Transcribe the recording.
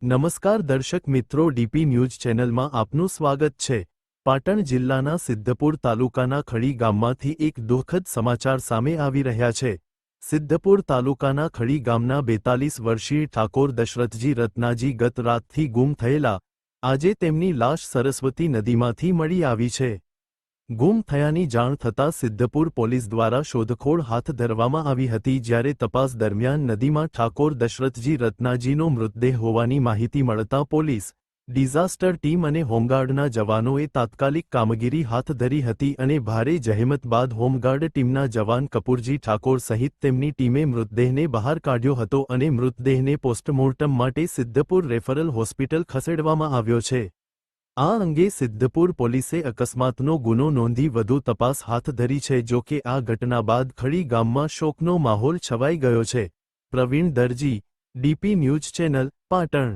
નમસ્કાર દર્શક મિત્રો, ડીપી ન્યૂઝ ચેનલમાં આપનું સ્વાગત છે। પાટણ જિલ્લાના સિદ્ધપુર તાલુકાના ખડી ગામમાંથી એક દુઃખદ સમાચાર સામે આવી રહ્યા છે। સિદ્ધપુર તાલુકાના ખડી ગામના 42 વર્ષીય ઠાકોર દશરથજી રત્નાજી ગત રાતથી ગુમ થયેલા આજે તેમની લાશ સરસ્વતી નદીમાંથી મળી આવી છે। ગુમ થયાની જાણ થતાં સિદ્ધપુર પોલીસ દ્વારા શોધખોળ હાથ ધરવામાં આવી હતી, જ્યારે તપાસ દરમિયાન નદીમાં ઠાકોર દશરથજી રત્નાજીનો મૃતદેહ હોવાની માહિતી મળતા પોલીસ, ડિઝાસ્ટર ટીમ અને હોમગાર્ડના જવાનોએ તાત્કાલિક કામગીરી હાથ ધરી હતી અને ભારે જહેમત બાદ હોમગાર્ડ ટીમના જવાન કપૂરજી ઠાકોર સહિત તેમની ટીમે મૃતદેહને બહાર કાઢ્યો હતો અને મૃતદેહને પોસ્ટમોર્ટમ માટે સિદ્ધપુર રેફરલ હોસ્પિટલ ખસેડવામાં આવ્યો છે। આ અંગે સિદ્ધપુર પોલીસે અકસ્માતનો ગુનો નોંધી વધુ તપાસ હાથ ધરી છે। જો કે આ ઘટના બાદ ખડી ગામમાં શોકનો માહોલ છવાઈ ગયો છે। પ્રવીણ દરજી, ડીપી ન્યૂઝ ચેનલ, પાટણ।